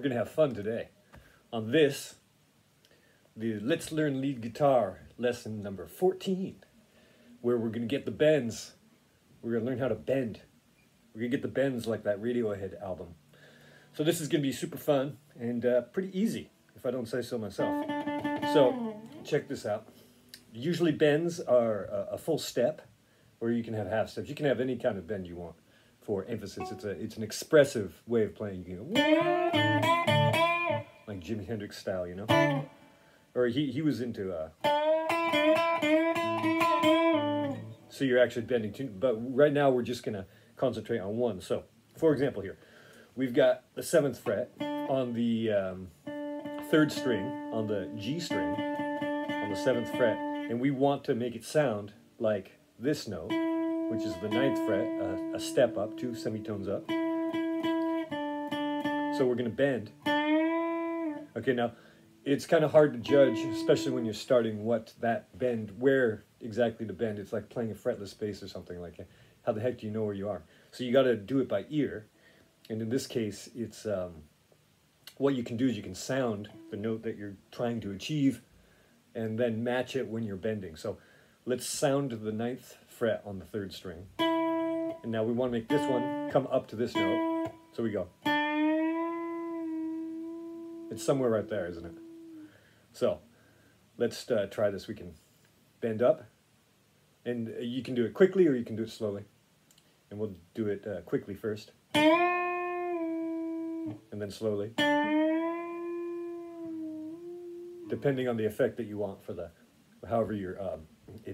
going to have fun today on this, the Let's Learn Lead Guitar lesson number 14, where we're going to get the bends. We're going to learn how to bend. We're going to get the bends like that Radiohead album. So this is going to be super fun and pretty easy, if I don't say so myself. So check this out. Usually bends are a full step, or you can have half steps. You can have any kind of bend you want for emphasis. It's an expressive way of playing. You know, like Jimi Hendrix style, you know. Or he was into. So you're actually bending two, but right now we're just gonna concentrate on one. So, for example, here we've got the 7th fret on the 3rd string on the G string on the 7th fret, and we want to make it sound like this note, which is the 9th fret, a step up, 2 semitones up. So we're going to bend. Okay, now it's kind of hard to judge, especially when you're starting, what that bend, where exactly to bend. It's like playing a fretless bass or something like that. How the heck do you know where you are? So you got to do it by ear. And in this case, it's what you can do is you can sound the note that you're trying to achieve and then match it when you're bending. So let's sound the 9th fret on the 3rd string. And now we want to make this one come up to this note. So we go. It's somewhere right there, isn't it? So let's try this. We can bend up. And you can do it quickly or you can do it slowly. And we'll do it quickly first. And then slowly. Depending on the effect that you want for the, however you're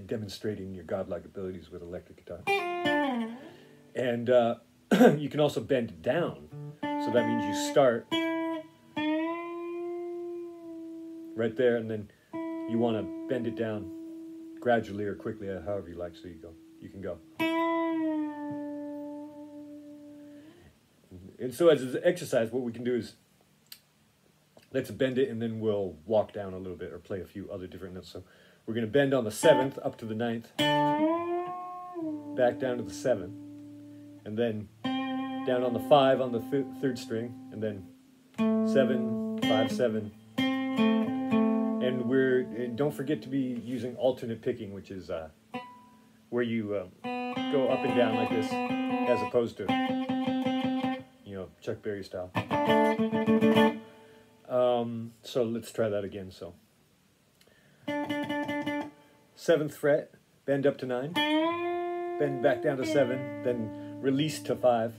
demonstrating your godlike abilities with electric guitar. And you can also bend it down. So that means you start right there, and then you want to bend it down gradually or quickly, however you like. So you can go. And so as an exercise, what we can do is let's bend it, and then we'll walk down a little bit or play a few other different notes. So we're going to bend on the 7th up to the 9th, back down to the 7th, and then down on the 5 on the 3rd string, and then 7, 5, 7. And don't forget to be using alternate picking, which is where you go up and down like this, as opposed to, Chuck Berry style. So let's try that again. So 7th fret, bend up to 9, bend back down to 7, then release to 5.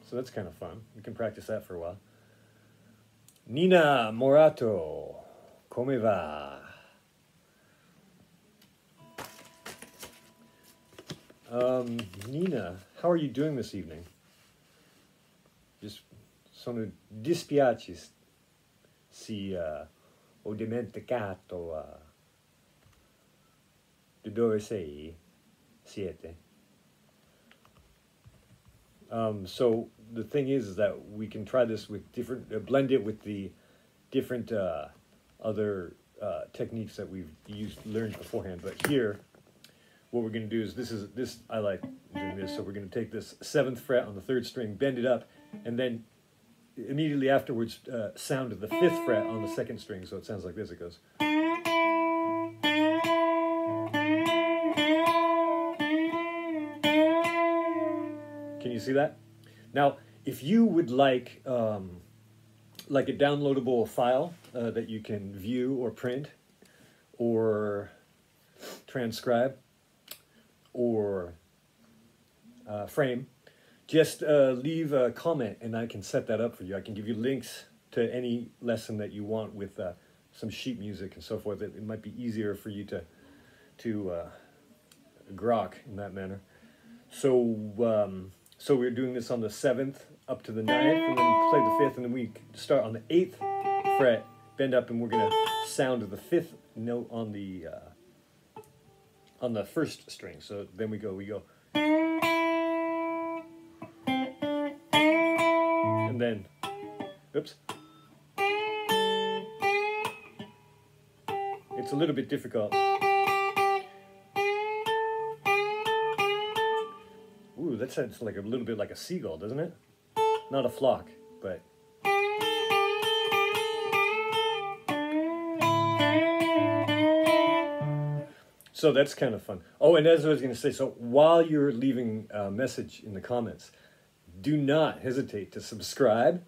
So that's kind of fun. You can practice that for a while. Nina Morato, come va? Nina, how are you doing this evening? Sono dispiaci se ho dimenticato di dove siete. So the thing is that we can try this with different, blend it with the different other techniques that we've learned beforehand. But here, what we're going to do is this I like doing this. So we're going to take this 7th fret on the 3rd string, bend it up, and then immediately afterwards sound the 5th fret on the 2nd string. So it sounds like this. It goes. Can you see that? Now, if you would like a downloadable file that you can view or print or transcribe or frame, just leave a comment and I can set that up for you. I can give you links to any lesson that you want with some sheet music and so forth. It might be easier for you to grok in that manner. So we're doing this on the 7th up to the 9th, and then play the 5th, and then we start on the 8th fret, bend up, and we're going to sound the 5th note on the 1st string. So then we go, and then, oops. It's a little bit difficult. that sounds like a little bit like a seagull, doesn't it? Not a flock, but... So that's kind of fun. Oh, and as I was going to say, so while you're leaving a message in the comments, do not hesitate to subscribe,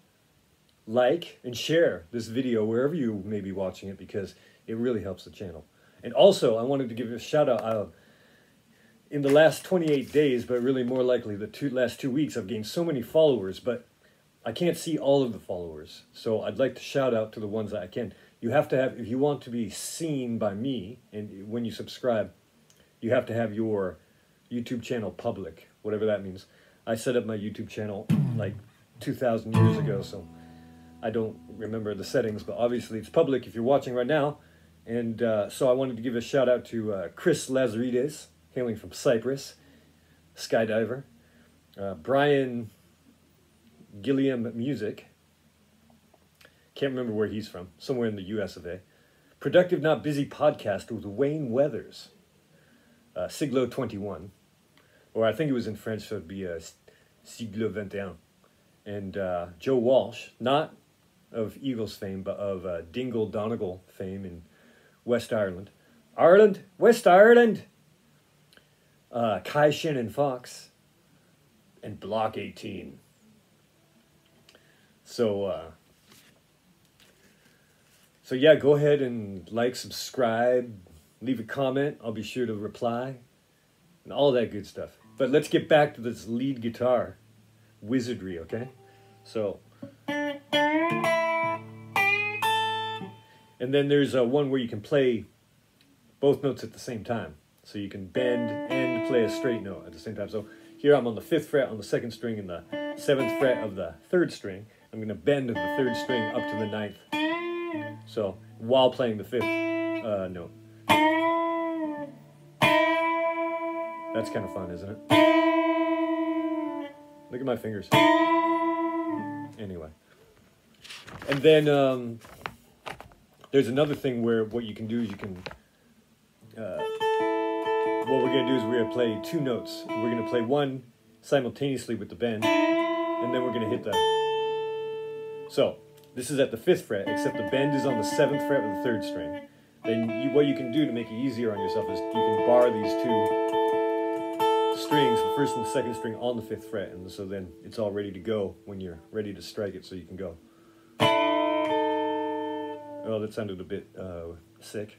like, and share this video wherever you may be watching it, because it really helps the channel. And also, I wanted to give a shout out. In the last 28 days, but really more likely the last 2 weeks, I've gained so many followers, but I can't see all of the followers. So I'd like to shout out to the ones that I can. You have to have, if you want to be seen by me, and when you subscribe, you have to have your YouTube channel public, whatever that means. I set up my YouTube channel like 2,000 years ago, so I don't remember the settings, but obviously it's public if you're watching right now. And so I wanted to give a shout out to Chris Lazarides, hailing from Cyprus, skydiver. Brian Gilliam Music, can't remember where he's from, somewhere in the US of A. Productive Not Busy Podcast with Wayne Weathers. Siglo 21. Or I think it was in French, so it'd be Siglo 21. And Joe Walsh, not of Eagles fame, but of Dingle Donegal fame in West Ireland. West Ireland! Kai Shannon Fox. And Block 18. So yeah, go ahead and like, subscribe, leave a comment. I'll be sure to reply, and all that good stuff. But let's get back to this lead guitar wizardry, okay? So, and then there's one where you can play both notes at the same time. So you can bend and play a straight note at the same time. So here I'm on the 5th fret on the 2nd string and the 7th fret of the 3rd string. I'm going to bend the 3rd string up to the 9th. So, while playing the 5th note. That's kind of fun, isn't it? Look at my fingers. Anyway. And then, there's another thing where what you can do is you can... what we're going to do is we're going to play 2 notes. We're going to play one simultaneously with the bend, and then we're going to hit the... So, this is at the 5th fret, except the bend is on the 7th fret with the 3rd string. Then what you can do to make it easier on yourself is you can bar these 2 strings, the 1st and the 2nd string, on the 5th fret, and so then it's all ready to go when you're ready to strike it, so you can go. Oh, that sounded a bit sick.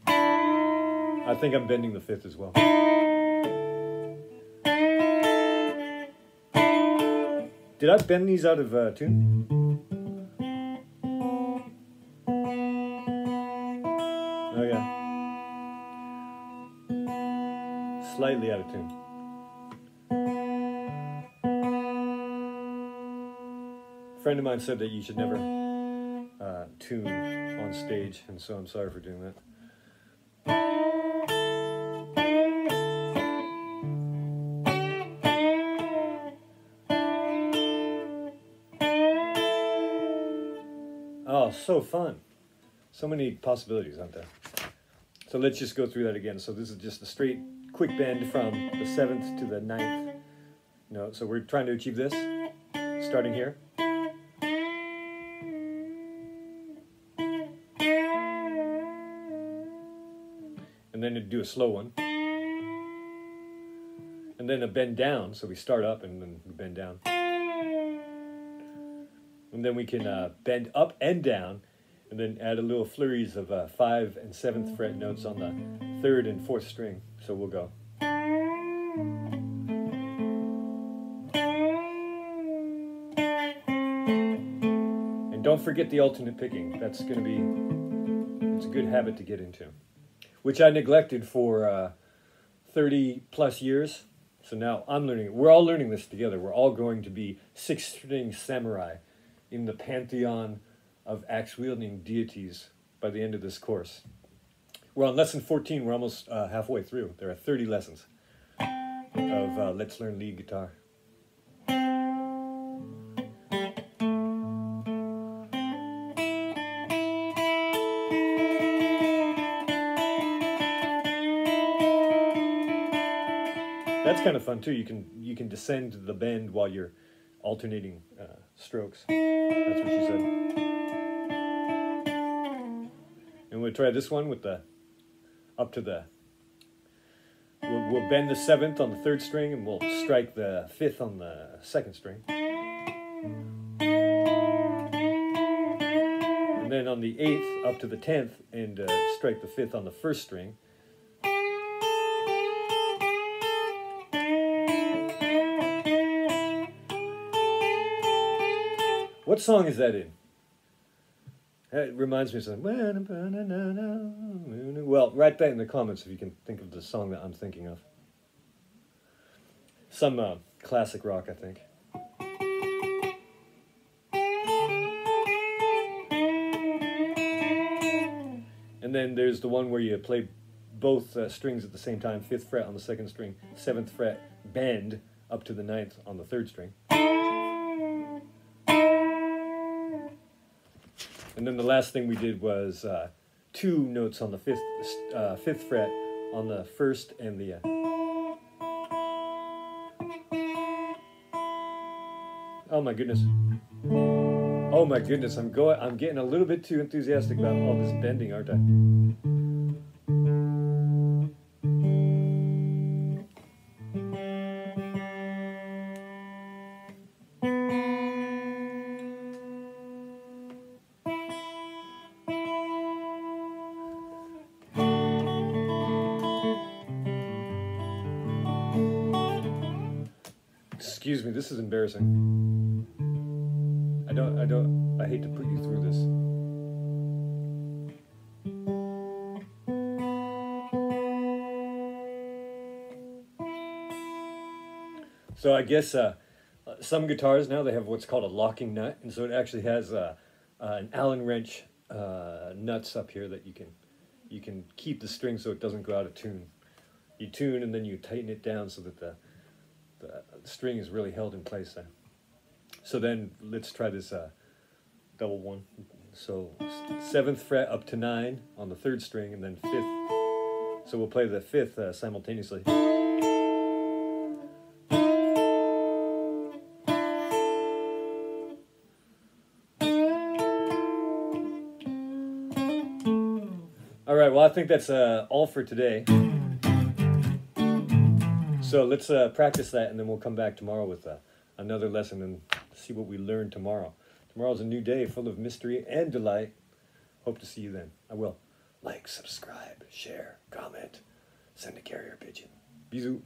I think I'm bending the 5th as well. Did I bend these out of tune? Oh yeah. Slightly out of tune. A friend of mine said that you should never tune on stage, and so I'm sorry for doing that. Oh, so fun. So many possibilities, aren't there? So let's just go through that again. So this is just a straight, quick bend from the 7th to the 9th note. So we're trying to achieve this, starting here. And then to do a slow one. And then a bend down. So we start up and then we bend down. And then we can bend up and down, and then add a little flurries of 5th and 7th fret notes on the 3rd and 4th string. So we'll go. And don't forget the alternate picking. That's going to be, it's a good habit to get into, which I neglected for 30 plus years. So now I'm learning it. We're all learning this together. We're all going to be 6-string samurai in the pantheon of axe-wielding deities by the end of this course. We're on lesson 14. We're almost halfway through. There are 30 lessons of Let's Learn Lead Guitar. That's kind of fun too. You can descend the bend while you're alternating strokes. That's what she said. And we'll try this one with the up to the. We'll bend the 7th on the 3rd string, and we'll strike the 5th on the 2nd string. And then on the 8th up to the 10th, and strike the 5th on the 1st string. What song is that in? It reminds me of something. Well, write that in the comments if you can think of the song that I'm thinking of. Some classic rock, I think. And then there's the one where you play both strings at the same time, 5th fret on the 2nd string, 7th fret, bend up to the 9th on the 3rd string. And then the last thing we did was 2 notes on the 5th fret on the 1st and the... Oh my goodness. Oh my goodness, I'm getting a little bit too enthusiastic about all this bending, aren't I? Excuse me, this is embarrassing. I hate to put you through this. So I guess some guitars now, they have what's called a locking nut, and so it actually has an Allen wrench nuts up here that you can keep the string so it doesn't go out of tune. You tune and then you tighten it down so that the string is really held in place there. So then let's try this double one. So 7th fret up to 9 on the 3rd string, and then 5th. So we'll play the 5th simultaneously. All right, well, I think that's all for today. So let's practice that, and then we'll come back tomorrow with another lesson and see what we learned tomorrow. Tomorrow's a new day full of mystery and delight. Hope to see you then. I will. Like, subscribe, share, comment, send a carrier pigeon. Bisous.